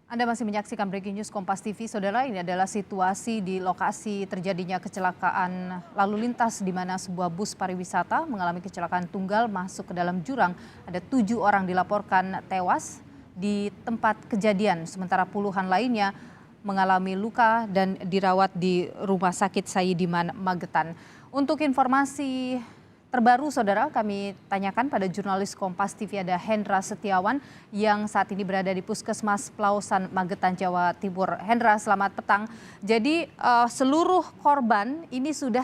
Anda masih menyaksikan Breaking News Kompas TV, Saudara. Ini adalah situasi di lokasi terjadinya kecelakaan lalu lintas di mana sebuah bus pariwisata mengalami kecelakaan tunggal masuk ke dalam jurang. Ada 7 orang dilaporkan tewas di tempat kejadian, sementara puluhan lainnya mengalami luka dan dirawat di Rumah Sakit Sayyidiman Magetan. Untuk informasi terbaru, Saudara, kami tanyakan pada jurnalis Kompas TV ada Hendra Setiawan yang saat ini berada di Puskesmas Pelausan Magetan, Jawa Timur. Hendra, selamat petang. Jadi seluruh korban ini sudah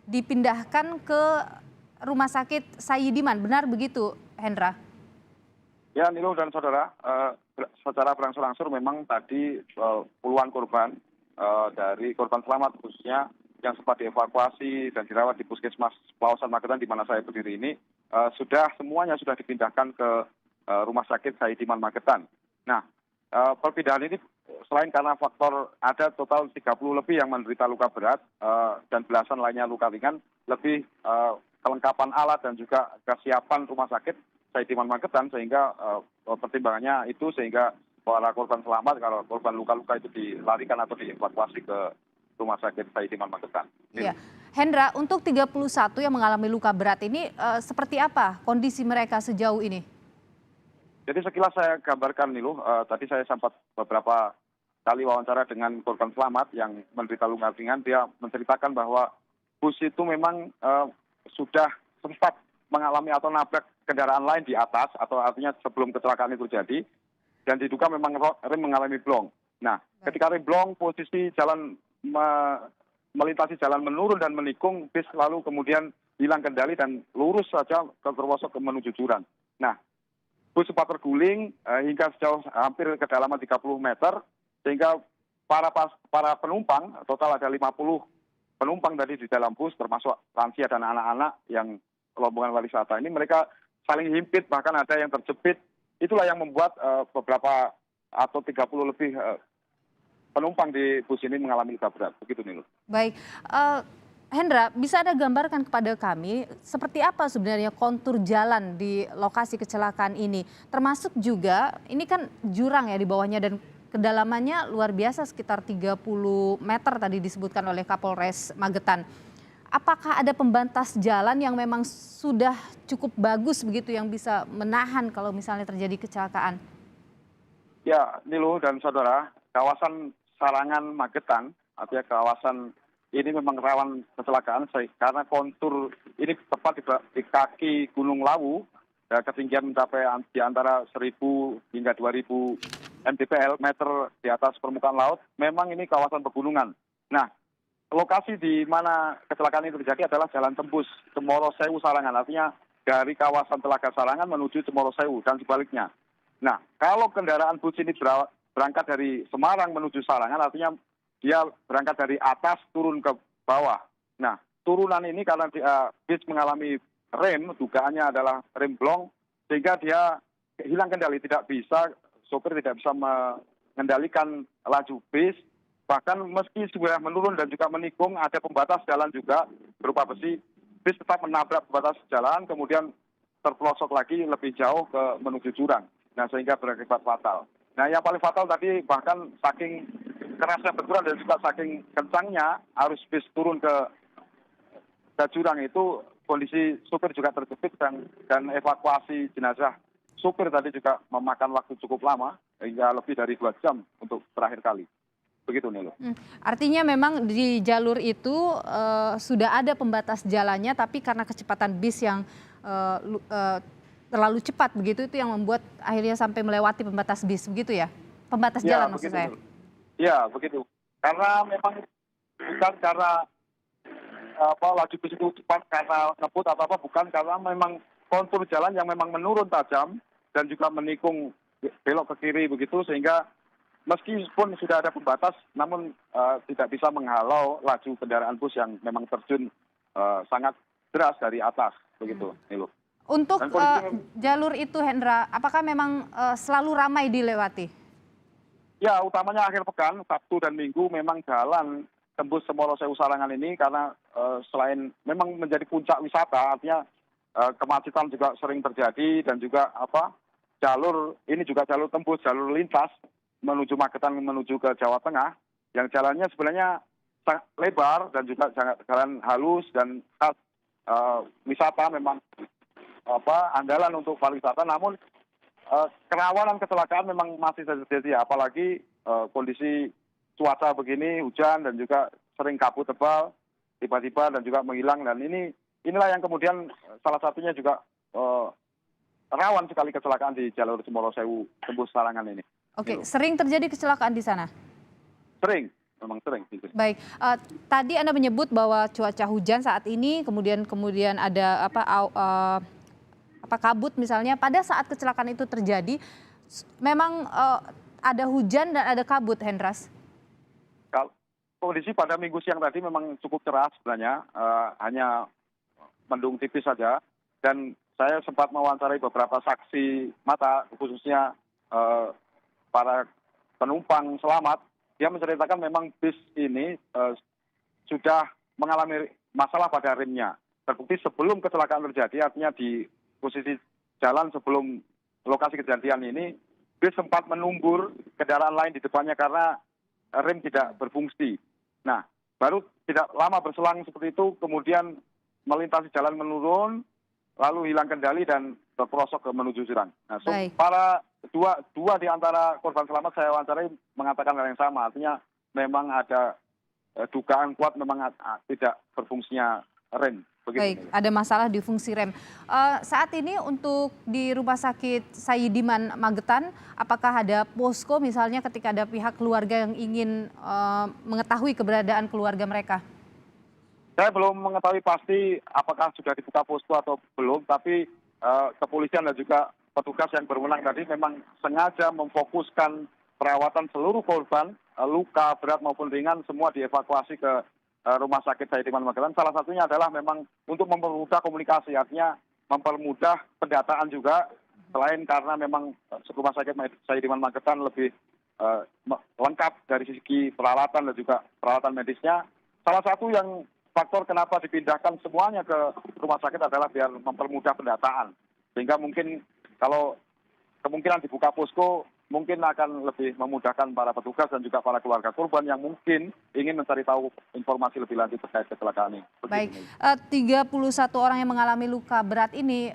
dipindahkan ke Rumah Sakit Sayyidiman, benar begitu, Hendra? Ya, Nilo dan saudara, secara berangsur-angsur memang tadi puluhan korban dari korban selamat khususnya yang sempat dievakuasi dan dirawat di Puskesmas Pelausan Magetan di mana saya berdiri ini semuanya sudah dipindahkan ke Rumah Sakit Sayyidiman Magetan. Nah, perpindahan ini selain karena faktor ada total 30 lebih yang menderita luka berat dan belasan lainnya luka ringan, lebih kelengkapan alat dan juga kesiapan rumah sakit Sayyidiman Magetan sehingga pertimbangannya itu sehingga para korban selamat kalau korban luka-luka itu dilarikan atau dievakuasi ke Rumah Sakit Sayyidiman Magetan. Iya. Hendra, untuk 31 yang mengalami luka berat ini seperti apa kondisi mereka sejauh ini? Jadi sekilas saya gambarkan Niluh, tadi saya sempat beberapa kali wawancara dengan korban selamat yang menderita luka ringan, dia menceritakan bahwa bus itu memang sudah sempat mengalami atau nabrak kendaraan lain di atas atau artinya sebelum kecelakaan itu terjadi dan diduga memang rem mengalami blong. Nah, ketika rem blong posisi jalan melintasi jalan menurun dan menikung, bis lalu kemudian hilang kendali dan lurus saja terperosok menuju jurang. Nah, bus sempat terguling hingga sejauh hampir kedalaman 30 meter sehingga para penumpang, total ada 50 penumpang tadi di dalam bus termasuk lansia dan anak-anak yang rombongan wisata ini mereka saling himpit, bahkan ada yang terjepit. Itulah yang membuat beberapa atau 30 lebih penumpang di bus ini mengalami luka berat. Begitu, Nilu. Baik, Hendra, bisa Anda gambarkan kepada kami seperti apa sebenarnya kontur jalan di lokasi kecelakaan ini? Termasuk juga, ini kan jurang ya di bawahnya dan kedalamannya luar biasa sekitar 30 meter tadi disebutkan oleh Kapolres Magetan. Apakah ada pembatas jalan yang memang sudah cukup bagus begitu yang bisa menahan kalau misalnya terjadi kecelakaan? Ya, Nilu dan saudara, kawasan Sarangan Magetan, artinya kawasan ini memang rawan kecelakaan karena kontur ini tepat di kaki Gunung Lawu, ketinggian mencapai di antara 1.000 hingga 2.000 mdpl meter di atas permukaan laut. Memang ini kawasan pegunungan. Nah, lokasi di mana kecelakaan ini terjadi adalah Jalan Tembus Cemoro Sewu Sarangan, artinya dari kawasan Telaga Sarangan menuju Cemoro Sewu dan sebaliknya. Nah, kalau kendaraan bus ini berangkat dari Semarang menuju Sarangan, artinya dia berangkat dari atas turun ke bawah. Nah, turunan ini karena bis mengalami rem, dugaannya adalah rem blong, sehingga dia hilang kendali, sopir tidak bisa mengendalikan laju bis. Bahkan meski sudah menurun dan juga menikung, ada pembatas jalan juga berupa besi, bis tetap menabrak pembatas jalan, kemudian terpelosok lagi lebih jauh ke menuju jurang. Nah, sehingga berakibat fatal. Nah, yang paling fatal tadi bahkan saking kerasnya benturan dan juga saking kencangnya arus bis turun ke jurang itu, kondisi supir juga terjepit dan evakuasi jenazah supir tadi juga memakan waktu cukup lama, hingga lebih dari 2 jam untuk terakhir kali. Begitu, Nilo. Artinya memang di jalur itu sudah ada pembatas jalannya, tapi karena kecepatan bis yang terlalu cepat begitu, itu yang membuat akhirnya sampai melewati pembatas bis, begitu ya? Pembatas Ya, jalan maksud begitu, saya. Nilo. Ya, begitu. Karena memang bukan karena laju bis itu cepat karena ngebut atau apa, bukan, karena memang kontur jalan yang memang menurun tajam dan juga menikung belok ke kiri begitu, sehingga meskipun sudah ada pembatas, namun tidak bisa menghalau laju kendaraan bus yang memang terjun sangat deras dari atas, begitu, Nilu. Untuk Dan kondisi, jalur itu, Hendra, apakah memang selalu ramai dilewati? ya utamanya akhir pekan, Sabtu dan Minggu memang jalan tembus Cemoro Sewu Sarangan ini karena selain memang menjadi puncak wisata, artinya kemacetan juga sering terjadi dan juga jalur ini juga jalur tembus, jalur lintas menuju Magetan menuju ke Jawa Tengah, yang jalannya sebenarnya sangat lebar dan juga jalan halus dan khas wisata, memang andalan untuk pariwisata. Namun kerawanan kecelakaan memang masih terjadi, apalagi kondisi cuaca begini, hujan dan juga sering kabut tebal tiba-tiba dan juga menghilang, dan inilah yang kemudian salah satunya juga rawan sekali kecelakaan di jalur Cemoro Sewu tembus Sarangan ini. Oke, sering terjadi kecelakaan di sana? Sering, memang sering. Baik, tadi Anda menyebut bahwa cuaca hujan saat ini, kemudian ada kabut misalnya. Pada saat kecelakaan itu terjadi, memang ada hujan dan ada kabut, Hendras? Kondisi pada minggu siang tadi memang cukup cerah sebenarnya, hanya mendung tipis saja. Dan saya sempat mewawancarai beberapa saksi mata, khususnya para penumpang selamat. Dia menceritakan memang bis ini sudah mengalami masalah pada remnya. Terbukti sebelum kecelakaan terjadi, artinya di posisi jalan sebelum lokasi kejadian ini, bis sempat menumbur kendaraan lain di depannya karena rem tidak berfungsi. Nah, baru tidak lama berselang seperti itu, kemudian melintasi jalan menurun, lalu hilang kendali dan terperosok ke menuju jurang. Nah, para dua di antara korban selamat saya wawancarai mengatakan hal yang sama, artinya memang ada dugaan kuat memang tidak berfungsinya rem. Baik, ada masalah di fungsi rem. Saat ini untuk di Rumah Sakit Saidiman Magetan, apakah ada posko misalnya ketika ada pihak keluarga yang ingin mengetahui keberadaan keluarga mereka? Saya belum mengetahui pasti apakah sudah dibuka posko atau belum, tapi kepolisian dan juga petugas yang berwenang tadi memang sengaja memfokuskan perawatan seluruh korban, luka berat maupun ringan, semua dievakuasi ke Rumah Sakit Saidiman Magetan. Salah satunya adalah memang untuk mempermudah komunikasi, artinya mempermudah pendataan juga, selain karena memang Rumah Sakit Saidiman Magetan lebih lengkap dari segi peralatan dan juga peralatan medisnya. Salah satu yang faktor kenapa dipindahkan semuanya ke rumah sakit adalah biar mempermudah pendataan. Sehingga mungkin kalau kemungkinan dibuka posko, mungkin akan lebih memudahkan para petugas dan juga para keluarga korban yang mungkin ingin mencari tahu informasi lebih lanjut terkait kecelakaan ini. Baik, 31 orang yang mengalami luka berat ini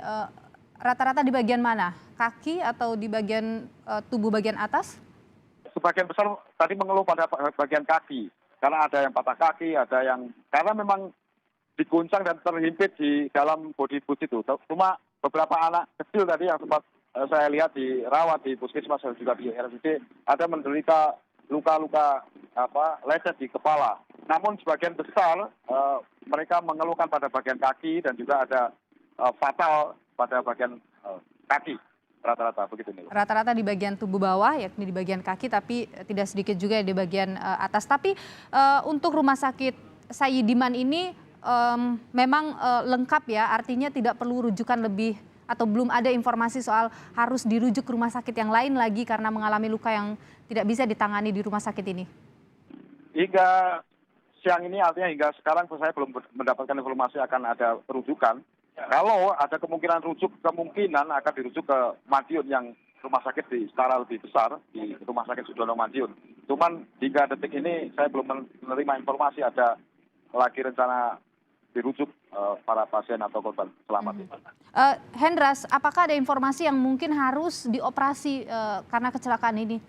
rata-rata di bagian mana? Kaki atau di bagian tubuh bagian atas? Sebagian besar tadi mengeluh pada bagian kaki. Karena ada yang patah kaki, ada yang karena memang diguncang dan terhimpit di dalam body bus itu. Cuma beberapa anak kecil tadi yang sempat saya lihat dirawat di puskesmas dan juga di RSUD ada menderita luka-luka lecet di kepala. Namun sebagian besar mereka mengeluhkan pada bagian kaki dan juga ada fatal pada bagian kaki. Rata-rata begitu nih. Rata-rata di bagian tubuh bawah, yakni di bagian kaki, tapi tidak sedikit juga di bagian atas. Tapi untuk Rumah Sakit Saidiman ini memang lengkap ya, artinya tidak perlu rujukan lebih atau belum ada informasi soal harus dirujuk ke rumah sakit yang lain lagi karena mengalami luka yang tidak bisa ditangani di rumah sakit ini. Hingga siang ini, artinya hingga sekarang saya belum mendapatkan informasi akan ada rujukan. Kalau ada kemungkinan kemungkinan akan dirujuk ke Madiun yang rumah sakit di skala lebih besar di Rumah Sakit Sudono Madiun. Cuman hingga detik ini saya belum menerima informasi ada lagi rencana dirujuk para pasien atau korban selamat. Hendras, apakah ada informasi yang mungkin harus dioperasi karena kecelakaan ini?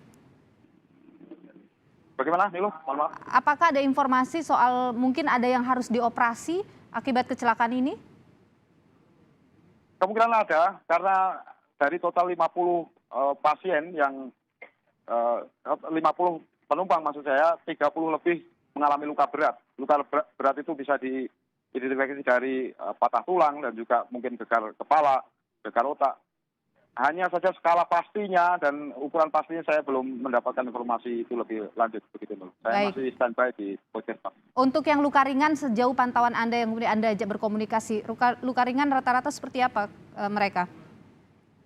Bagaimana, Niluh? Mohon maaf. Apakah ada informasi soal mungkin ada yang harus dioperasi akibat kecelakaan ini? Kemungkinan ada, karena dari total 50 pasien yang 50 penumpang maksud saya, 30 lebih mengalami luka berat. Luka berat itu bisa diidentifikasi dari patah tulang dan juga mungkin gegar kepala, gegar otak. Hanya saja skala pastinya dan ukuran pastinya saya belum mendapatkan informasi itu lebih lanjut begitu. Saya masih standby di puskesmas. Untuk yang luka ringan sejauh pantauan Anda yang kemudian Anda ajak berkomunikasi, luka ringan rata-rata seperti apa mereka?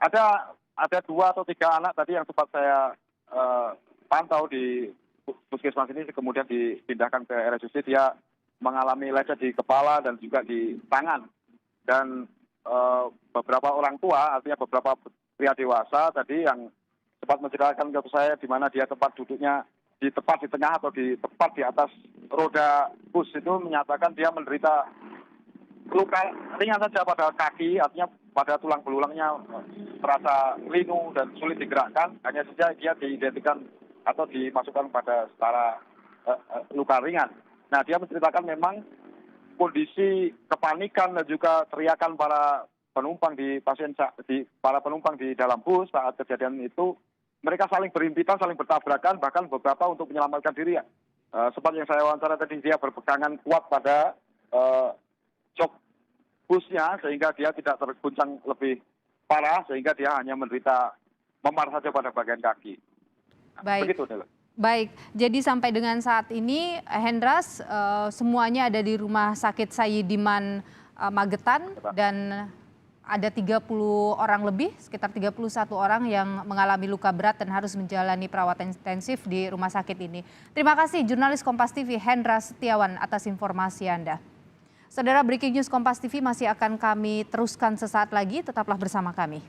Ada 2 atau 3 anak tadi yang sempat saya pantau di puskesmas ini, kemudian dipindahkan ke RSUD. Dia mengalami lecet di kepala dan juga di tangan. Dan beberapa orang tua, artinya beberapa pria dewasa tadi yang sempat menceritakan ke saya di mana dia tempat duduknya tepat di tengah atau tepat di atas roda bus itu, menyatakan dia menderita luka ringan saja pada kaki, artinya pada tulang belulangnya terasa linu dan sulit digerakkan. Hanya saja dia diidentikan atau dimasukkan pada setara luka ringan. Nah, dia menceritakan memang kondisi kepanikan dan juga teriakan para penumpang para penumpang di dalam bus saat kejadian itu, mereka saling berhimpitan, saling bertabrakan, bahkan beberapa untuk menyelamatkan diri. Sempat yang saya wawancara tadi, dia berpegangan kuat pada jok busnya sehingga dia tidak terguncang lebih parah, sehingga dia hanya menderita memar saja pada bagian kaki. Baik. Begitu, Nela. Baik, jadi sampai dengan saat ini, Hendras, semuanya ada di Rumah Sakit Sayyidiman Magetan, dan ada 30 orang lebih, sekitar 31 orang yang mengalami luka berat dan harus menjalani perawatan intensif di rumah sakit ini. Terima kasih jurnalis Kompas TV Hendras Setiawan atas informasi Anda. Saudara, Breaking News Kompas TV masih akan kami teruskan sesaat lagi, tetaplah bersama kami.